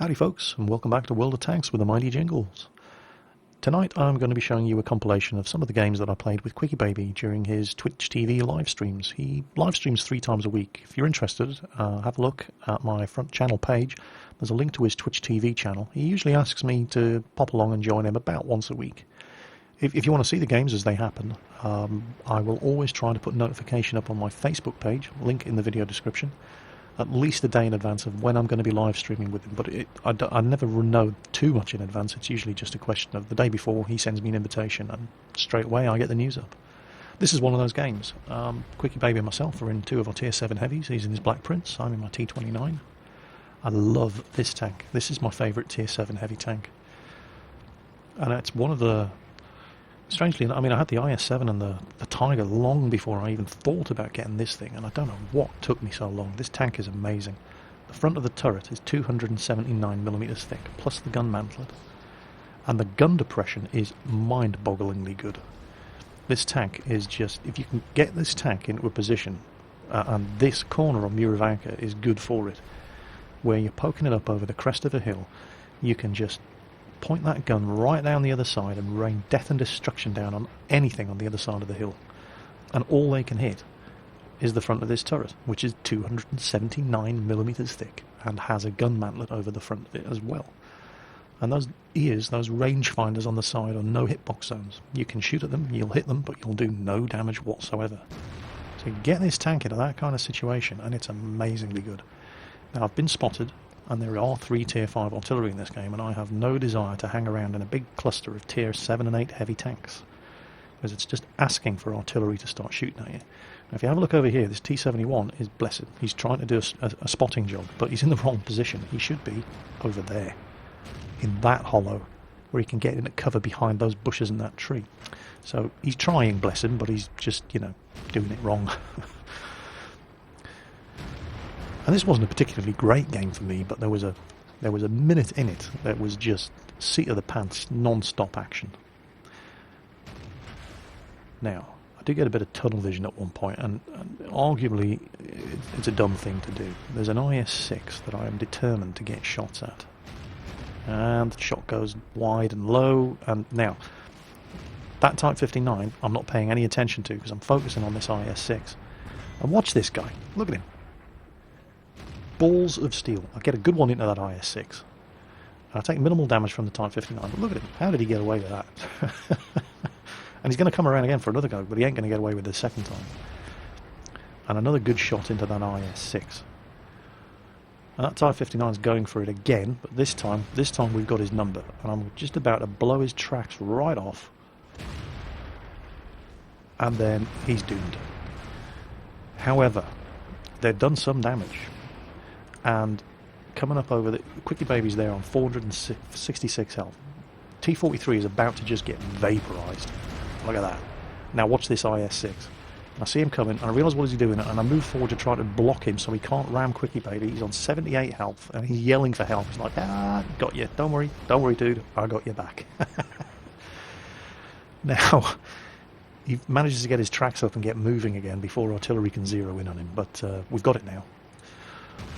Howdy folks, and welcome back to World of Tanks with the mighty Jingles. Tonight I'm going to be showing you a compilation of some of the games that I played with Quickie Baby during his Twitch TV live streams. He live streams 3 times a week. If you're interested, have a look at my front channel page. There's a link to his Twitch TV channel. He usually asks me to pop along and join him about once a week. If you want to see the games as they happen, I will always try to put notification up on my Facebook page, link in the video description, at least a day in advance of when I'm going to be live streaming with him. But I never know too much in advance. It's usually just a question of the day before he sends me an invitation and straight away I get the news up. This is one of those games. Quickie Baby and myself are in 2 of our tier 7 heavies. He's in his Black Prince, I'm in my T29. I love this tank. This is my favourite tier 7 heavy tank. And it's one of the... Strangely, I mean, I had the IS-7 and the Tiger long before I even thought about getting this thing, and I don't know what took me so long. This tank is amazing. The front of the turret is 279mm thick, plus the gun mantlet. And the gun depression is mind-bogglingly good. This tank is just... If you can get this tank into a position, and this corner on Muravanka is good for it, where you're poking it up over the crest of a hill, you can just point that gun right down the other side and rain death and destruction down on anything on the other side of the hill. And all they can hit is the front of this turret, which is 279mm thick and has a gun mantlet over the front of it as well. And those ears, those rangefinders on the side, are no hitbox zones. You can shoot at them, you'll hit them, but you'll do no damage whatsoever. So you get this tank into that kind of situation and it's amazingly good. Now, I've been spotted, and there are 3 tier 5 artillery in this game, and I have no desire to hang around in a big cluster of tier 7 and 8 heavy tanks, because it's just asking for artillery to start shooting at you. Now, if you have a look over here, this T-71 is blessed. He's trying to do a spotting job, but he's in the wrong position. He should be over there, in that hollow, where he can get in a cover behind those bushes and that tree. So he's trying, bless him, but he's just, you know, doing it wrong. And this wasn't a particularly great game for me, but there was a minute in it that was just seat of the pants, non-stop action. Now, I do get a bit of tunnel vision at one point, and arguably it's a dumb thing to do. There's an IS-6 that I am determined to get shots at. And the shot goes wide and low, and now, that Type 59 I'm not paying any attention to because I'm focusing on this IS-6. And watch this guy, look at him. Balls of steel. I get a good one into that IS-6. I take minimal damage from the Type 59, but look at him. How did he get away with that? And he's going to come around again for another go, but he ain't going to get away with it the second time. And another good shot into that IS-6. And that Type 59 is going for it again, but this time we've got his number, and I'm just about to blow his tracks right off. And then he's doomed. However, they've done some damage. And coming up over the... Quickie Baby's there on 466 health. T-43 is about to just get vaporised. Look at that. Now watch this IS-6. I see him coming, and I realise what he's doing, and I move forward to try to block him so he can't ram Quickie Baby. He's on 78 health, and he's yelling for help. He's like, got you. Don't worry, dude. I got you back. Now, he manages to get his tracks up and get moving again before artillery can zero in on him, but we've got it now.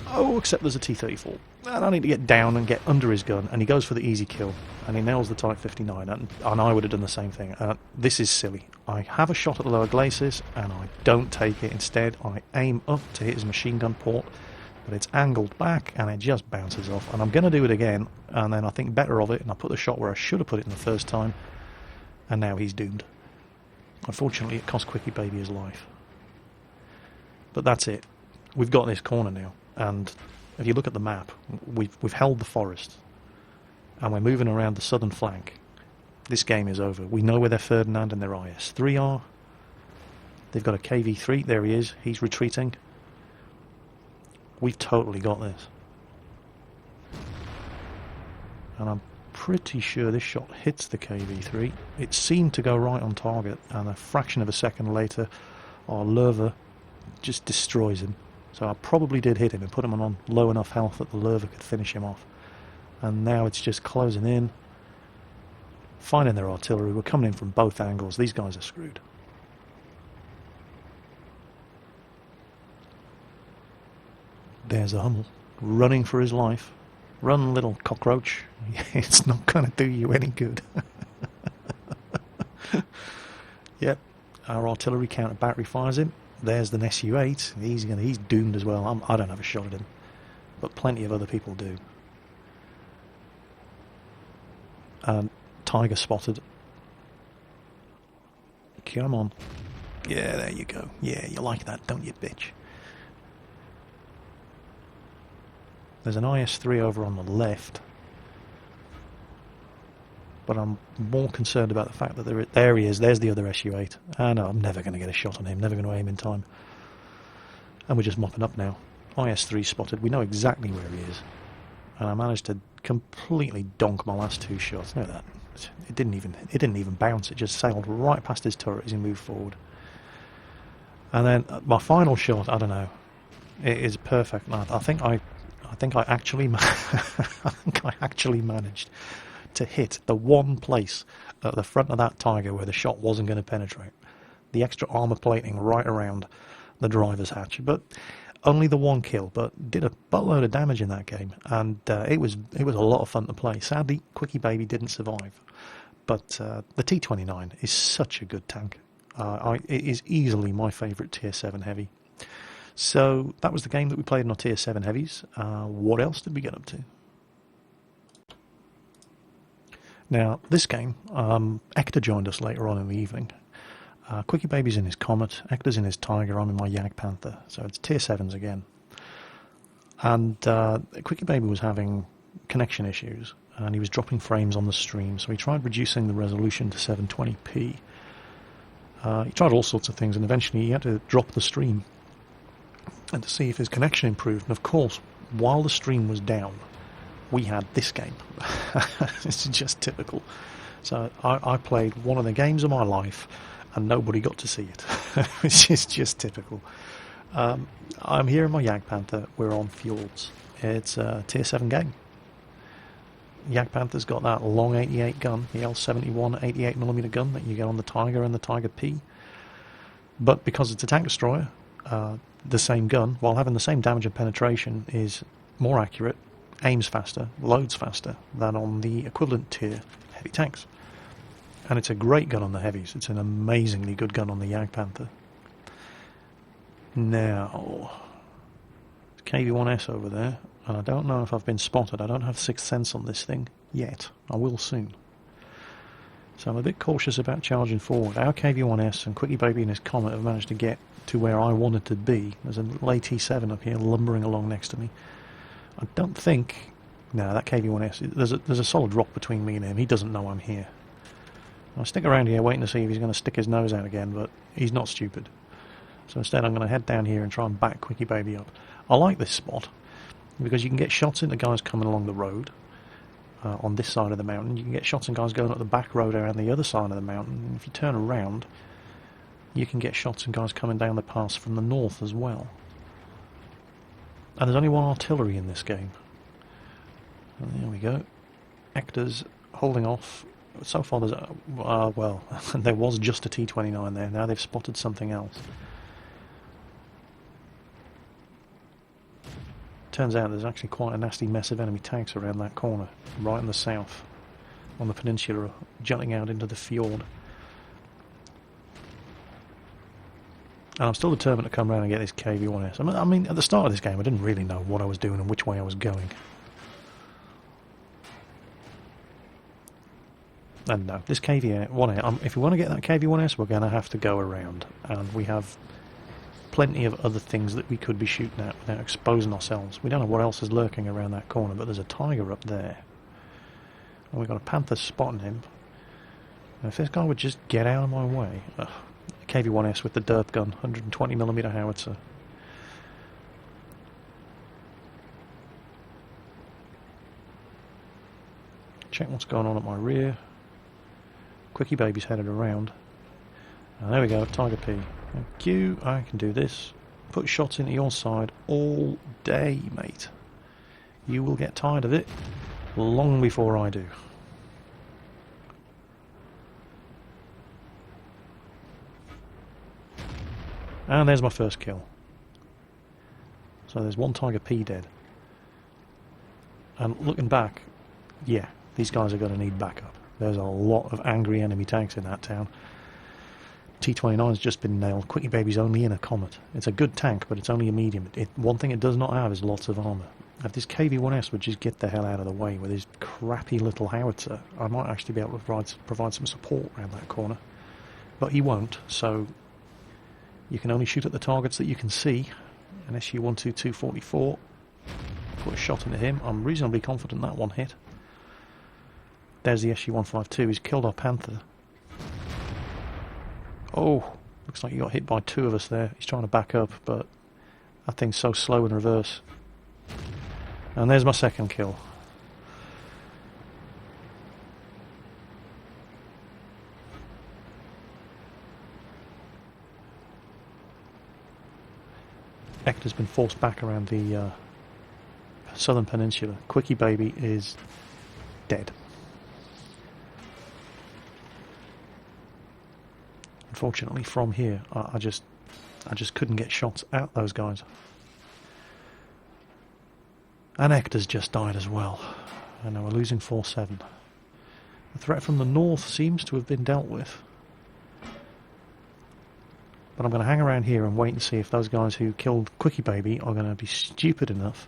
Oh, except there's a T-34. And I need to get down and get under his gun, and he goes for the easy kill, and he nails the Type 59, and I would have done the same thing. This is silly. I have a shot at the lower glacis, and I don't take it. Instead, I aim up to hit his machine gun port, but it's angled back, and it just bounces off. And I'm going to do it again, and then I think better of it, and I put the shot where I should have put it in the first time, and now he's doomed. Unfortunately, it cost Quickie Baby his life. But that's it. We've got this corner now. And if you look at the map, we've held the forest, and we're moving around the southern flank. This game is over. We know where their Ferdinand and their IS-3 are. They've got a KV-3. There he is. He's retreating. We've totally got this. And I'm pretty sure this shot hits the KV-3. It seemed to go right on target, and a fraction of a second later, our Lerva just destroys him. So I probably did hit him and put him on low enough health that the Lerva could finish him off. And now it's just closing in, finding their artillery. We're coming in from both angles. These guys are screwed. There's a Hummel running for his life. Run, little cockroach. It's not going to do you any good. Yep, our artillery counter battery fires him. There's the SU-8. He's doomed as well. I don't have a shot at him, but plenty of other people do. Tiger spotted. Come on. Yeah, there you go. Yeah, you like that, don't you, bitch? There's an IS-3 over on the left, but I'm more concerned about the fact that there he is. There's the other SU-8. No, I'm never going to get a shot on him. Never going to aim in time. And we're just mopping up now. IS-3 spotted. We know exactly where he is. And I managed to completely donk my last two shots. Look at that. It didn't even bounce. It just sailed right past his turret as he moved forward. And then my final shot, I don't know. It is perfect. I think I actually managed to hit the one place at the front of that Tiger where the shot wasn't going to penetrate. The extra armor plating right around the driver's hatch, but only the one kill, but did a buttload of damage in that game, and it was a lot of fun to play. Sadly, Quickie Baby didn't survive, but the T-29 is such a good tank. It is easily my favourite Tier 7 heavy. So that was the game that we played in our Tier 7 heavies. What else did we get up to? Now, this game, Hector joined us later on in the evening. Quickie Baby's in his Comet, Hector's in his Tiger, I'm in my Jag Panther, so it's Tier 7s again. And Quickie Baby was having connection issues, and he was dropping frames on the stream, so he tried reducing the resolution to 720p. He tried all sorts of things, and eventually he had to drop the stream and to see if his connection improved. And of course, while the stream was down, we had this game. It's just typical. So I played one of the games of my life, and nobody got to see it, which is just typical. I'm here in my Jag Panther. We're on Fjords. It's a Tier 7 game. Jag Panther's got that long 88 gun, the L71 88mm gun that you get on the Tiger and the Tiger P. But because it's a tank destroyer, the same gun, while having the same damage and penetration, is more accurate, aims faster, loads faster than on the equivalent tier heavy tanks. And it's a great gun on the heavies. It's an amazingly good gun on the Jag Panther. Now, KV-1S over there, and I don't know if I've been spotted. I don't have sixth sense on this thing yet. I will soon. So I'm a bit cautious about charging forward. Our KV-1S and Quickie Baby and his Comet have managed to get to where I wanted to be. There's a little AT-7 up here lumbering along next to me. I don't think... No, that KV-1S... There's a solid rock between me and him. He doesn't know I'm here. I'll stick around here waiting to see if he's going to stick his nose out again, but he's not stupid. So instead I'm going to head down here and try and back Quickie Baby up. I like this spot because you can get shots into guys coming along the road on this side of the mountain. You can get shots in guys going up the back road around the other side of the mountain. And if you turn around, you can get shots in guys coming down the pass from the north as well. And there's only one artillery in this game. And there we go. Hector's holding off. So far there's well, there was just a T-29 there. Now they've spotted something else. Turns out there's actually quite a nasty mess of enemy tanks around that corner, right in the south, on the peninsula, jutting out into the fjord. And I'm still determined to come around and get this KV-1S. I mean, at the start of this game I didn't really know what I was doing and which way I was going. And no, this KV-1S, if we want to get that KV-1S, we're going to have to go around. And we have plenty of other things that we could be shooting at without exposing ourselves. We don't know what else is lurking around that corner, but there's a Tiger up there. And we've got a Panther spotting him. And if this guy would just get out of my way... KV-1S with the derp gun, 120mm howitzer. Check what's going on at my rear. Quickie Baby's headed around. And there we go, Tiger P. Thank you, I can do this. Put shots into your side all day, mate. You will get tired of it long before I do. And there's my first kill. So there's one Tiger P dead. And looking back, yeah, these guys are going to need backup. There's a lot of angry enemy tanks in that town. T-29's just been nailed. Quickie Baby's only in a Comet. It's a good tank, but it's only a medium. One thing it does not have is lots of armour. If this KV-1S would just get the hell out of the way with his crappy little howitzer, I might actually be able to provide some support around that corner. But he won't, so you can only shoot at the targets that you can see. An SU-122-44. Put a shot into him. I'm reasonably confident that one hit. There's the SU-152. He's killed our Panther. Oh, looks like he got hit by two of us there. He's trying to back up, but that thing's so slow in reverse. And there's my second kill. Hector's been forced back around the southern peninsula. Quickie Baby is dead. Unfortunately, from here, I just couldn't get shots at those guys. And Hector's just died as well. And now we're losing 4-7. The threat from the north seems to have been dealt with. But I'm going to hang around here and wait and see if those guys who killed Quickie Baby are going to be stupid enough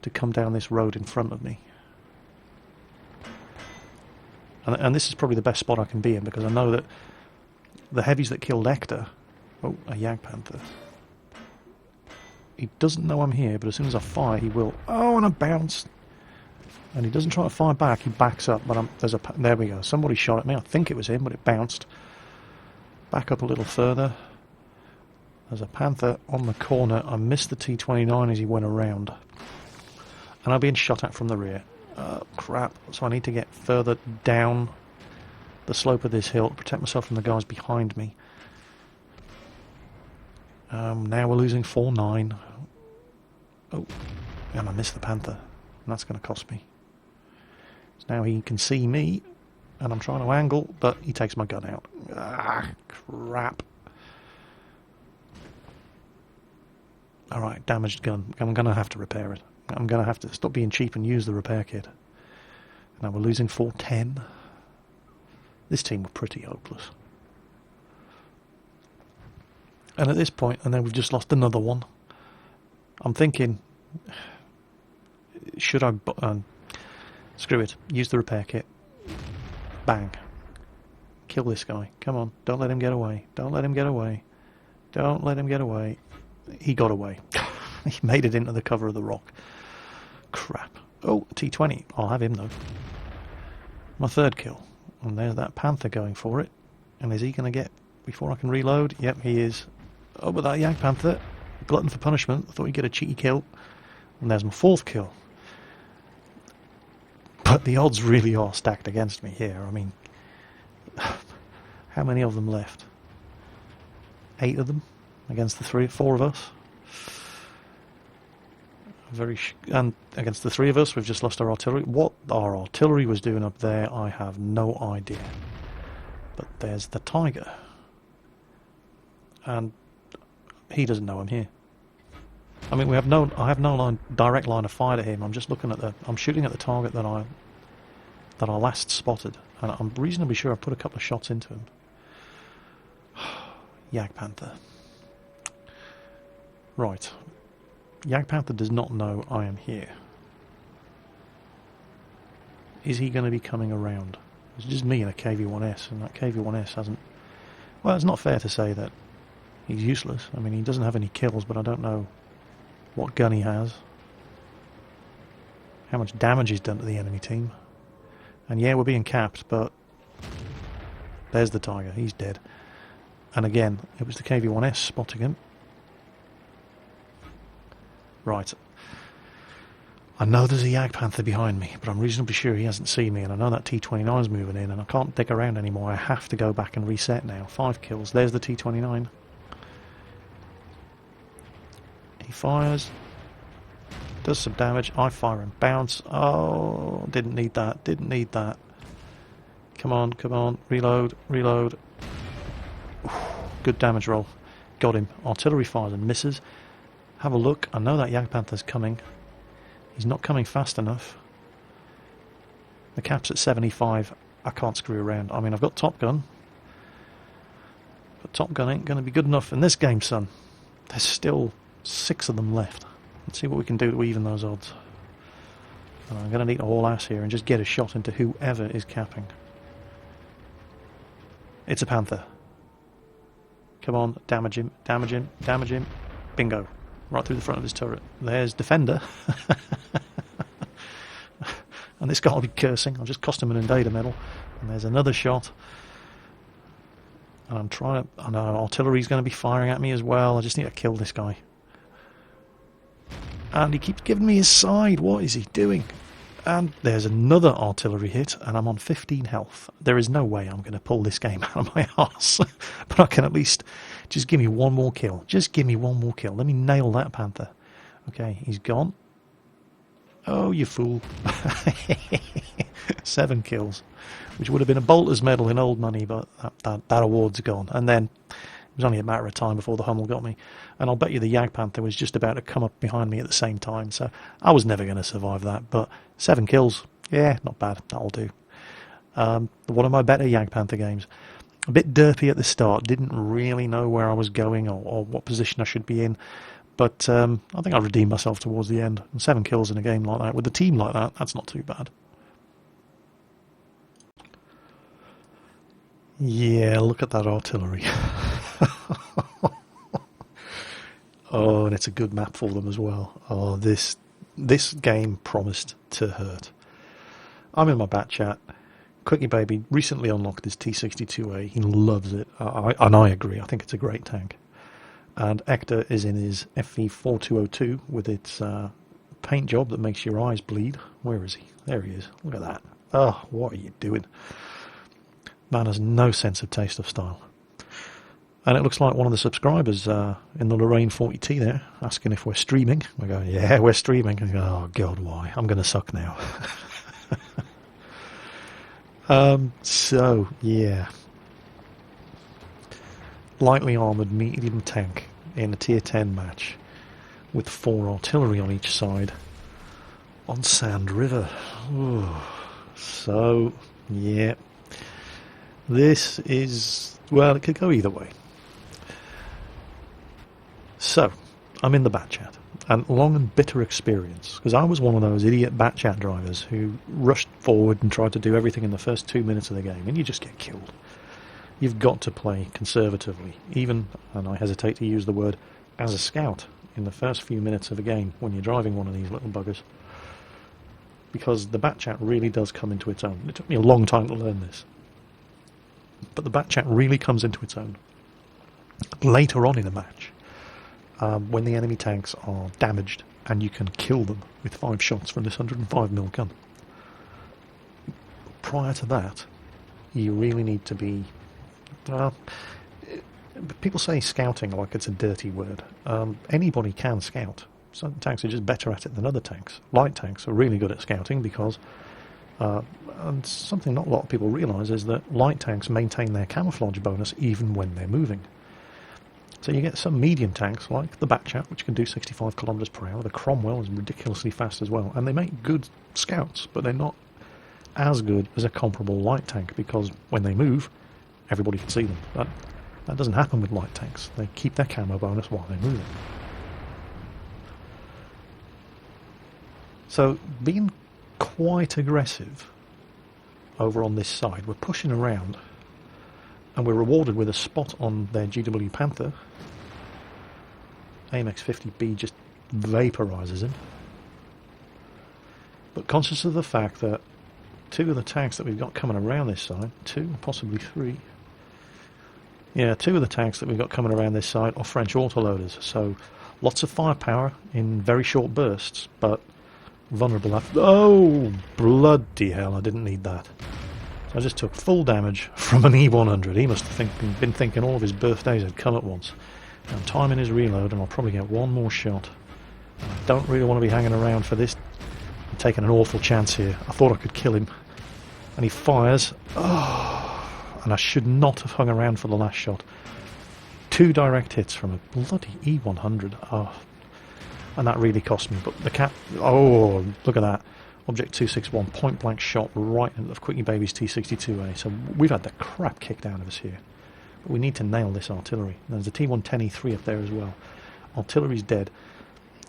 to come down this road in front of me. And this is probably the best spot I can be in, because I know that the heavies that killed Hector... Oh, a Jagdpanther. He doesn't know I'm here, but as soon as I fire, he will... Oh, and I bounced! And he doesn't try to fire back, he backs up, but there we go. Somebody shot at me. I think it was him, but it bounced. Back up a little further. There's a Panther on the corner. I missed the T-29 as he went around. And I'm being shot at from the rear. Crap. So I need to get further down the slope of this hill to protect myself from the guys behind me. Now we're losing 4-9. Oh, and I missed the Panther. And that's going to cost me. So now he can see me, and I'm trying to angle, but he takes my gun out. Ah, crap. Alright, damaged gun. I'm going to have to repair it. I'm going to have to stop being cheap and use the repair kit. Now we're losing 4-10. This team were pretty hopeless. And at this point, and then we've just lost another one. I'm thinking, should I... screw it. Use the repair kit. Bang. Kill this guy. Come on. Don't let him get away. Don't let him get away. Don't let him get away. He got away. He made it into the cover of the rock. Crap. Oh, T-20. I'll have him though. My third kill. And there's that Panther going for it. And is he going to get... Before I can reload? Yep, he is. Oh, but that Jagdpanther. Glutton for punishment. I thought he'd get a cheeky kill. And there's my fourth kill. But the odds really are stacked against me here. I mean... How many of them left? 8 of them? Against the 4 of us. And against the 3 of us, we've just lost our artillery. What our artillery was doing up there, I have no idea. But there's the Tiger. And he doesn't know I'm here. I mean, I have no direct line of fire to him. I'm just looking at I'm shooting at the target that I last spotted. And I'm reasonably sure I put a couple of shots into him. Jagdpanther. Right. Jagdpanther does not know I am here. Is he going to be coming around? It's just me and a KV-1S, and that KV-1S hasn't... Well, it's not fair to say that he's useless. I mean, he doesn't have any kills, but I don't know what gun he has. How much damage he's done to the enemy team. And yeah, we're being capped, but... There's the Tiger. He's dead. And again, it was the KV-1S spotting him. Right. I know there's a Jagdpanther behind me, but I'm reasonably sure he hasn't seen me, and I know that T-29's moving in, and I can't dig around anymore. I have to go back and reset now. 5 kills. There's the T-29. He fires. Does some damage. I fire and bounce. Oh, didn't need that. Didn't need that. Come on, come on. Reload, reload. Good damage roll. Got him. Artillery fires and misses. Have a look. I know that Jagdpanther's coming. He's not coming fast enough. The cap's at 75. I can't screw around. I mean, I've got Top Gun, but Top Gun ain't going to be good enough in this game, son. There's still 6 of them left. Let's see what we can do to even those odds. I'm going to need a haul ass here and just get a shot into whoever is capping. It's a Panther. Come on, damage him, damage him, damage him. Bingo. Right through the front of his turret. There's Defender. And this guy will be cursing. I'll just cost him an Invader medal. And there's another shot. And I'm trying to... I know artillery's going to be firing at me as well. I just need to kill this guy. And he keeps giving me his side. What is he doing? And there's another artillery hit, and I'm on 15 health. There is no way I'm going to pull this game out of my arse. But I can at least just give me one more kill. Just give me one more kill. Let me nail that Panther. Okay, he's gone. Oh, you fool. 7 kills. Which would have been a bolter's medal in old money, but that award's gone. And then it was only a matter of time before the Hummel got me. And I'll bet you the Jag Panther was just about to come up behind me at the same time. So I was never going to survive that. But 7 kills, yeah, not bad. That'll do. One of my better Jag Panther games. A bit derpy at the start. Didn't really know where I was going or what position I should be in. But I think I redeemed myself towards the end. And 7 kills in a game like that, with a team like that, that's not too bad. Yeah, look at that artillery. Oh, and it's a good map for them as well. Oh, this game promised to hurt. I'm in my bat chat. Quickie Baby recently unlocked his T62A. He loves it. And I agree. I think it's a great tank. And Hector is in his FV4202 with its paint job that makes your eyes bleed. Where is he? There he is. Look at that. Oh, what are you doing? Man has no sense of taste of style. And it looks like one of the subscribers in the Lorraine 40T there, asking if we're streaming. We go, yeah, we're streaming. And go, oh, God, why? I'm going to suck now. So, yeah. Lightly armoured medium tank in a tier 10 match with 4 artillery on each side on Sand River. Ooh. So, yeah. This is, well, it could go either way. So, I'm in the bat chat, and long and bitter experience, because I was one of those idiot bat chat drivers who rushed forward and tried to do everything in the first 2 minutes of the game, and you just get killed. You've got to play conservatively, even, and I hesitate to use the word, as a scout in the first few minutes of a game when you're driving one of these little buggers. Because the bat chat really does come into its own. It took me a long time to learn this. But the bat chat really comes into its own later on in a match, when the enemy tanks are damaged and you can kill them with 5 shots from this 105mm gun. Prior to that, you really need to be... people say scouting like it's a dirty word. Anybody can scout. Some tanks are just better at it than other tanks. Light tanks are really good at scouting because... and something not a lot of people realise is that light tanks maintain their camouflage bonus even when they're moving. So you get some medium tanks like the Batchat, which can do 65 kilometers per hour. The Cromwell is ridiculously fast as well, and they make good scouts, but they're not as good as a comparable light tank because when they move, everybody can see them. That doesn't happen with light tanks. They keep their camo bonus while they're moving. So being quite aggressive over on this side, we're pushing around and we're rewarded with a spot on their GW Panther. AMX 50B just vaporises him, but conscious of the fact that 2 of the tanks that we've got coming around this side, 2, possibly 3, yeah, 2 of the tanks that we've got coming around this side are French autoloaders, so lots of firepower in very short bursts, but vulnerable after... Oh, bloody hell, I didn't need that. So I just took full damage from an E100. He must have been thinking all of his birthdays had come at once. I'm timing his reload and I'll probably get one more shot. I don't really want to be hanging around for this. I'm taking an awful chance here. I thought I could kill him. And he fires. Oh, and I should not have hung around for the last shot. 2 direct hits from a bloody E100. Oh. And that really cost me. But the cap... Oh, look at that. Object 261, point blank shot right into the Quickie Baby's T62A. So we've had the crap kicked out of us here. But we need to nail this artillery. There's a T110E3 up there as well. Artillery's dead.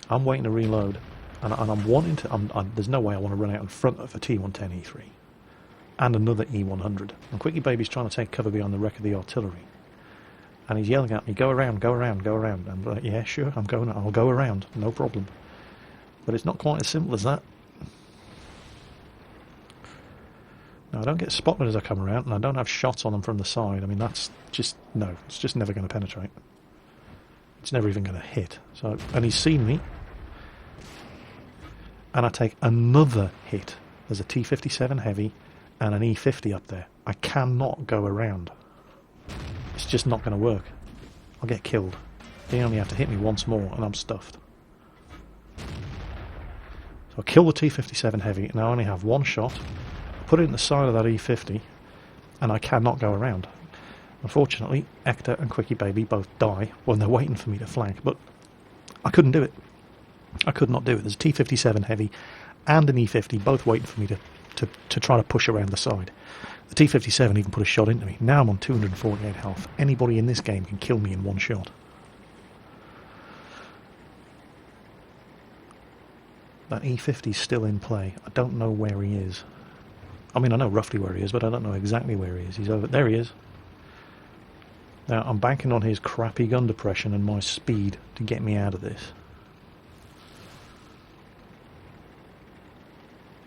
I'm waiting to reload. And I'm wanting to... there's no way I want to run out in front of a T110E3. And another E100. And Quickie Baby's trying to take cover behind the wreck of the artillery. And he's yelling at me, go around, go around, go around. I'm like, yeah, sure, I'll go around, no problem. But it's not quite as simple as that. Now, I don't get spotted as I come around, and I don't have shots on them from the side. I mean, that's just... no, it's just never going to penetrate. It's never even going to hit. So, and he's seen me. And I take another hit. There's a T57 heavy and an E50 up there. I cannot go around. It's just not going to work. I'll get killed. They only have to hit me once more, and I'm stuffed. So I kill the T57 heavy, and I only have one shot. Put it in the side of that E50, and I cannot go around. Unfortunately, Hector and Quickie Baby both die when they're waiting for me to flank, but I couldn't do it. I could not do it. There's a T57 heavy and an E50 both waiting for me to try to push around the side. The T57 even put a shot into me. Now I'm on 248 health. Anybody in this game can kill me in one shot. That E50's still in play. I don't know where he is. I mean, I know roughly where he is, but I don't know exactly where he is. He's over... there he is. Now, I'm banking on his crappy gun depression and my speed to get me out of this.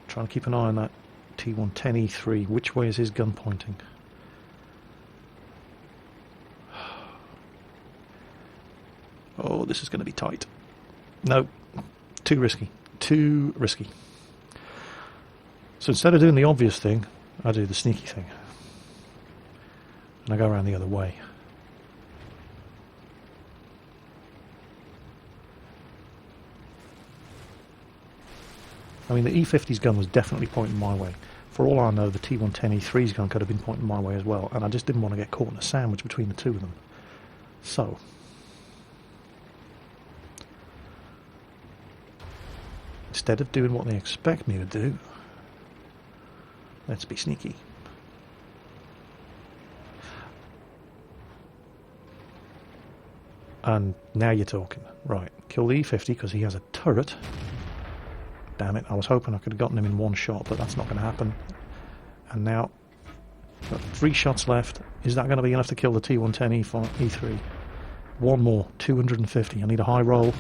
Trying to keep an eye on that T110E3. Which way is his gun pointing? Oh, this is going to be tight. No, too risky. Too risky. So instead of doing the obvious thing, I do the sneaky thing. And I go around the other way. I mean, the E50's gun was definitely pointing my way. For all I know, the T110E3's gun could have been pointing my way as well, and I just didn't want to get caught in a sandwich between the two of them. So, instead of doing what they expect me to do, let's be sneaky. And now you're talking. Right, kill the E50 because he has a turret. Damn it, I was hoping I could have gotten him in one shot, but that's not going to happen. And now, got 3 shots left. Is that going to be enough to kill the T110E3? One more, 250. I need a high roll.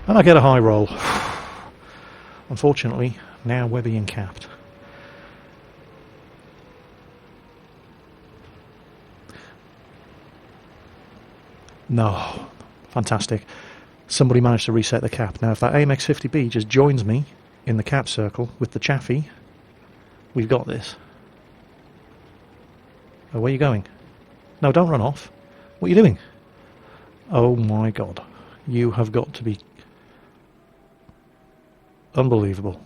And I get a high roll. Unfortunately, now we're being capped. No. Fantastic. Somebody managed to reset the cap. Now, if that AMX-50B just joins me in the cap circle with the Chaffee, we've got this. Oh, where are you going? No, don't run off. What are you doing? Oh my god. You have got to be unbelievable.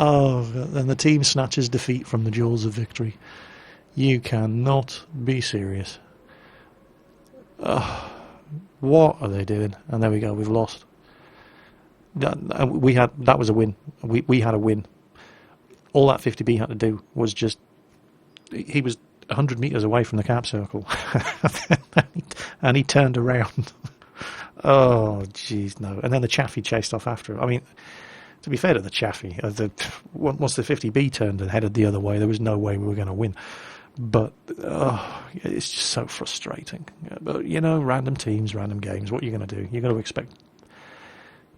Oh, and the team snatches defeat from the jaws of victory. You cannot be serious. What are they doing? And there we go, we've lost. That was a win. We had a win. All that 50B had to do was just... he was 100 metres away from the cap circle. And he turned around. Oh, jeez, no. And then the Chaffee chased off after him. I mean, to be fair to the Chaffee, once the 50B turned and headed the other way, there was no way we were going to win. But it's just so frustrating. But, you know, random teams, random games, what are you going to do? You're going to expect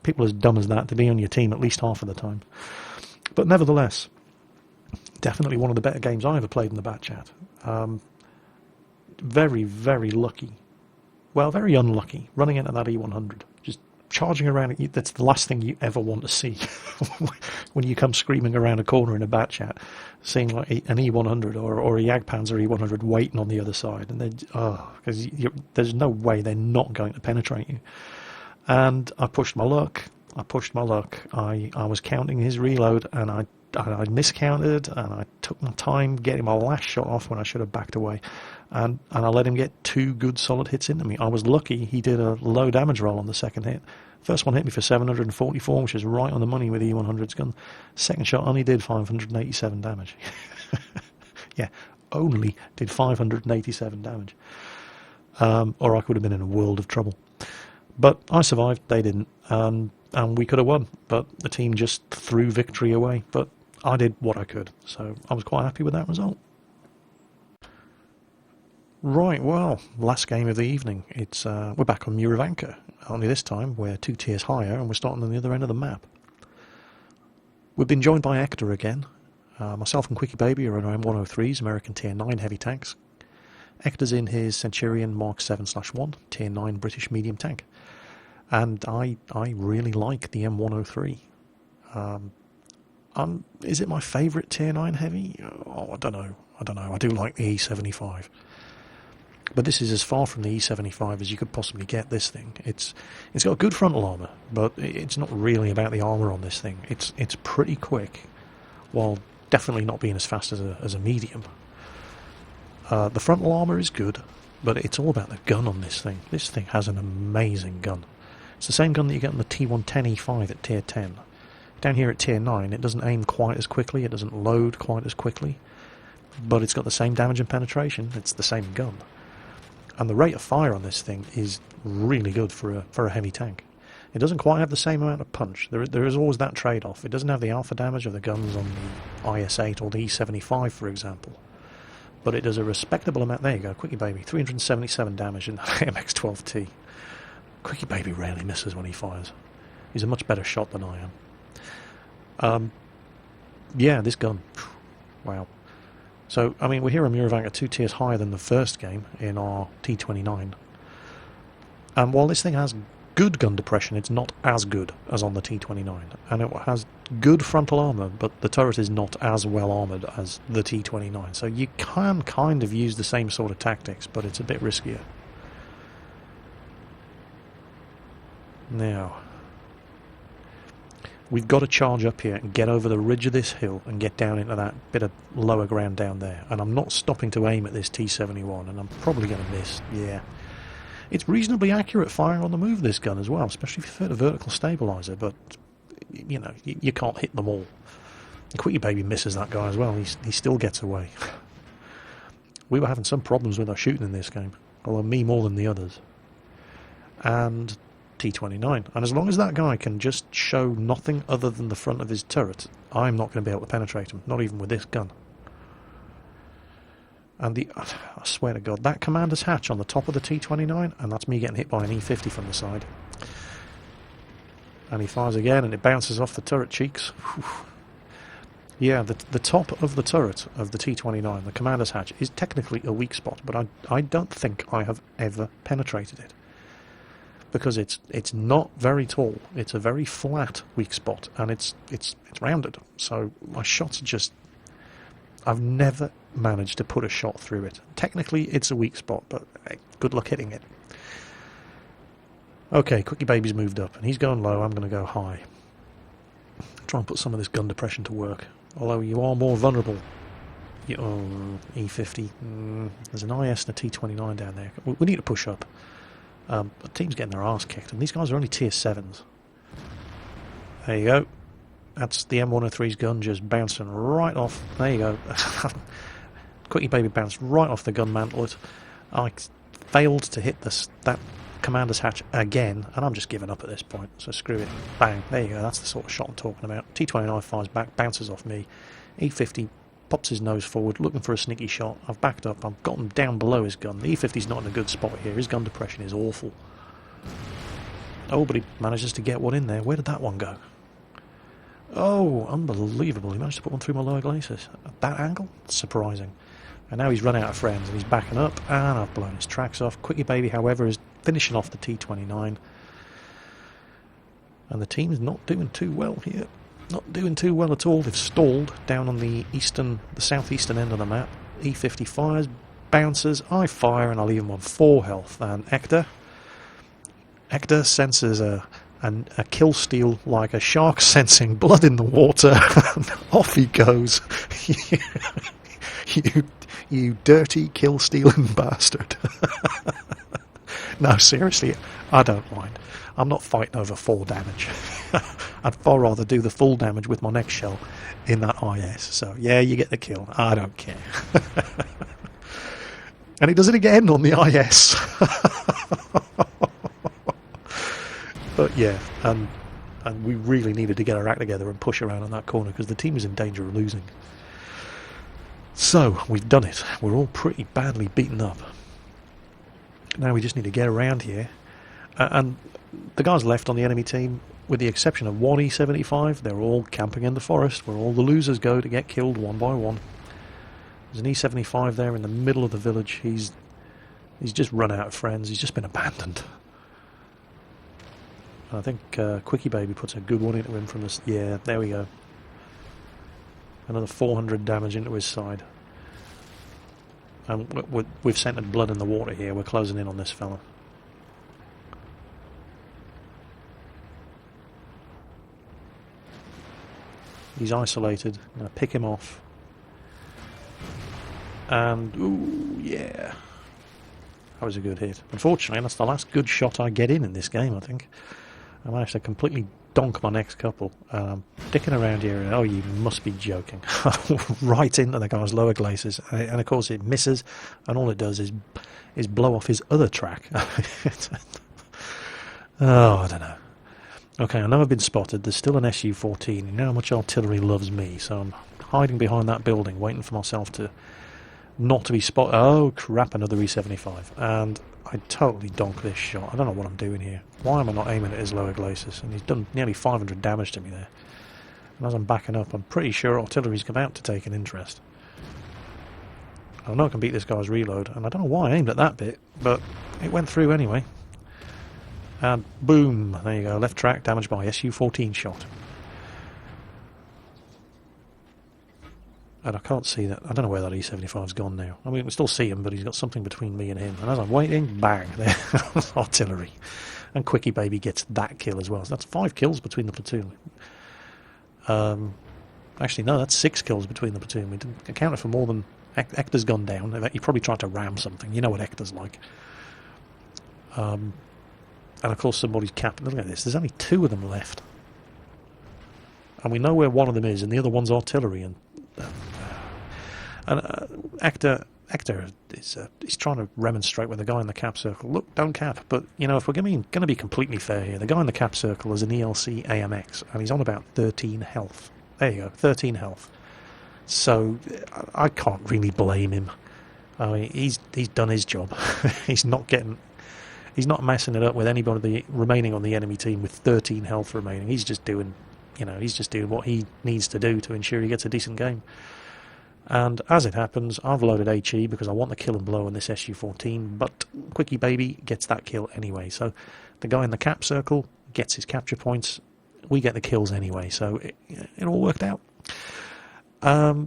people as dumb as that to be on your team at least half of the time. But nevertheless, definitely one of the better games I ever played in the Bat Chat. Very, very lucky. Well, very unlucky, running into that E100. Just charging around it, that's the last thing you ever want to see when you come screaming around a corner in a Bat Chat, seeing like an E100 or a Jagdpanzer E100 waiting on the other side, and because there's no way they're not going to penetrate you. And I pushed my luck. I was counting his reload, and I miscounted, and I took my time getting my last shot off when I should have backed away. and I let him get 2 good solid hits into me. I was lucky he did a low damage roll on the second hit. First one hit me for 744, which is right on the money with the E100's gun. Second shot only did 587 damage. Yeah, only did 587 damage. Or I could have been in a world of trouble. But I survived, they didn't, and we could have won, but the team just threw victory away. But I did what I could, so I was quite happy with that result. Right, well, last game of the evening. It's we're back on Muravanka, only this time we're 2 tiers higher and we're starting on the other end of the map. We've been joined by Hector again. Myself and Quickie Baby are on our M103s, American Tier 9 heavy tanks. Hector's in his Centurion Mark 7/1, Tier 9 British medium tank. And I really like the M103. Is it my favourite Tier 9 heavy? Oh, I don't know. I do like the E75. But this is as far from the E75 as you could possibly get this thing. It's got good frontal armour, but it's not really about the armour on this thing. It's pretty quick, while definitely not being as fast as a medium. The frontal armour is good, but it's all about the gun on this thing. This thing has an amazing gun. It's the same gun that you get on the T110E5 at Tier 10. Down here at Tier 9, it doesn't aim quite as quickly, it doesn't load quite as quickly, but it's got the same damage and penetration, it's the same gun. And the rate of fire on this thing is really good for a heavy tank. It doesn't quite have the same amount of punch. There is always that trade-off. It doesn't have the alpha damage of the guns on the IS-8 or the E75, for example. But it does a respectable amount. There you go, Quickie Baby, 377 damage in MX-12T. Quickie Baby rarely misses when he fires. He's a much better shot than I am. Yeah, this gun. Wow. So, I mean, we're here on Muravanka 2 tiers higher than the first game in our T29. And while this thing has good gun depression, it's not as good as on the T29. And it has good frontal armour, but the turret is not as well armoured as the T29. So you can kind of use the same sort of tactics, but it's a bit riskier. Now, we've got to charge up here and get over the ridge of this hill and get down into that bit of lower ground down there. And I'm not stopping to aim at this T71, and I'm probably going to miss, yeah. It's reasonably accurate firing on the move, this gun, as well, especially if you fit a vertical stabiliser, but, you know, you can't hit them all. The Quickie Baby misses that guy as well, he still gets away. We were having some problems with our shooting in this game, although me more than the others. And T29, and as long as that guy can just show nothing other than the front of his turret, I'm not going to be able to penetrate him, not even with this gun. And I swear to God, that commander's hatch on the top of the T29, and that's me getting hit by an E50 from the side. And he fires again, and it bounces off the turret cheeks. Whew. Yeah, the top of the turret of the T29, the commander's hatch, is technically a weak spot, but I don't think I have ever penetrated it. Because it's not very tall, it's a very flat weak spot, and it's rounded. So my shots are just... I've never managed to put a shot through it. Technically it's a weak spot, but hey, good luck hitting it. Okay, Quickie Baby's moved up, and he's going low, I'm going to go high. Try and put some of this gun depression to work. Although you are more vulnerable. E50. There's an IS and a T29 down there. We need to push up. The team's getting their arse kicked, and these guys are only tier 7s. There you go. That's the M103's gun just bouncing right off. There you go. Quickie Baby bounced right off the gun mantlet. I failed to hit that commander's hatch again, and I'm just giving up at this point, so screw it. Bang. There you go. That's the sort of shot I'm talking about. T29 fires back, bounces off me. E50 pops his nose forward, looking for a sneaky shot. I've backed up, I've got him down below his gun. The E50's not in a good spot here, his gun depression is awful. Oh, but he manages to get one in there. Where did that one go? Oh, unbelievable, he managed to put one through my lower glacis. At that angle? Surprising. And now he's run out of friends, and he's backing up, and I've blown his tracks off. Quickie Baby, however, is finishing off the T29. And the team's not doing too well here. Not doing too well at all. They've stalled down on the southeastern end of the map. E50 fires, bounces, I fire, and I leave him on 4 health. And Hector senses a kill steal like a shark sensing blood in the water. Off he goes. you dirty kill-stealing bastard. No, seriously, I don't mind. I'm not fighting over 4 damage. I'd far rather do the full damage with my next shell in that IS. So, yeah, you get the kill. I don't care. And he does it again on the IS. But, yeah, and we really needed to get our act together and push around on that corner because the team was in danger of losing. So, we've done it. We're all pretty badly beaten up. Now we just need to get around here. And the guys left on the enemy team, with the exception of one E75, they're all camping in the forest where all the losers go to get killed one by one. There's an E75 there in the middle of the village. He's just run out of friends. He's just been abandoned. I think Quickie Baby puts a good one into him from this. Yeah, there we go. Another 400 damage into his side. And we've scented blood in the water here. We're closing in on this fella. He's isolated. I'm going to pick him off. And, ooh, yeah. That was a good hit. Unfortunately, that's the last good shot I get in this game, I think. I managed to completely donk my next couple. Dicking around here, and, oh, you must be joking. Right into the guy's lower glacis. And, of course, it misses, and all it does is blow off his other track. Oh, I don't know. Okay, I know I've been spotted. There's still an Su-14. You know how much artillery loves me, so I'm hiding behind that building, waiting for myself to not to be spotted. Oh, crap, another E-75. And I totally donk this shot. I don't know what I'm doing here. Why am I not aiming at his lower glacis? And he's done nearly 500 damage to me there. And as I'm backing up, I'm pretty sure artillery's about to take an interest. I know I can beat this guy's reload, and I don't know why I aimed at that bit, but it went through anyway. And boom, there you go, left track damaged by Su-14 shot. And I can't see that. I don't know where that E-75's gone now. I mean, we can still see him, but he's got something between me and him. And as I'm waiting, bang, there's artillery. And Quickie Baby gets that kill as well. So that's 5 kills between the platoon. Actually, no, that's 6 kills between the platoon. We didn't account for more than... Hector's gone down. He probably tried to ram something. You know what Hector's like. And of course somebody's capped. Look at this, there's only 2 of them left. And we know where one of them is, and the other one's artillery. And Hector is he's trying to remonstrate with the guy in the cap circle. Look, don't cap. But, you know, if we're going to be completely fair here, the guy in the cap circle is an ELC AMX, and he's on about 13 health. There you go, 13 health. So I can't really blame him. I mean, he's done his job. He's not messing it up with anybody remaining on the enemy team with 13 health remaining. He's just doing, what he needs to do to ensure he gets a decent game. And as it happens, I've loaded HE because I want the kill and blow on this Su-14, but Quickie Baby gets that kill anyway. So the guy in the cap circle gets his capture points. We get the kills anyway, so it all worked out.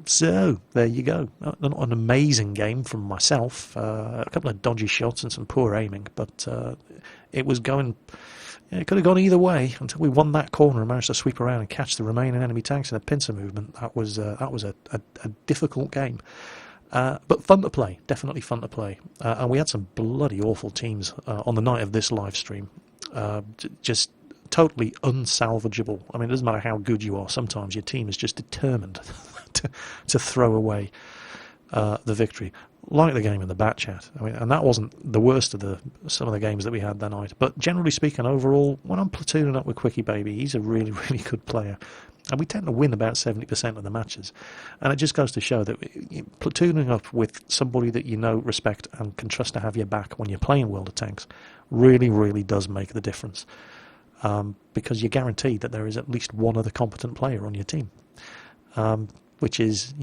So there you go. Not an amazing game from myself. A couple of dodgy shots and some poor aiming, but it was going. It could have gone either way until we won that corner and managed to sweep around and catch the remaining enemy tanks in a pincer movement. That was a difficult game, but fun to play. Definitely fun to play. And we had some bloody awful teams on the night of this live stream. Just totally unsalvageable. I mean, it doesn't matter how good you are. Sometimes your team is just determined to throw away the victory, like the game in the bat chat. I mean, and that wasn't the worst of some of the games that we had that night. But generally speaking, overall, when I'm platooning up with Quickie Baby, he's a really, really good player, and we tend to win about 70% of the matches. And it just goes to show that platooning up with somebody that you know, respect, and can trust to have your back when you're playing World of Tanks really, really does make the difference. Because you're guaranteed that there is at least one other competent player on your team, which is,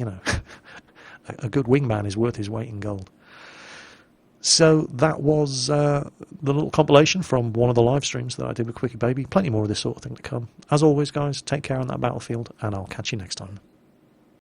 a good wingman is worth his weight in gold. So that was the little compilation from one of the live streams that I did with Quickie Baby. Plenty more of this sort of thing to come. As always, guys, take care on that battlefield, and I'll catch you next time.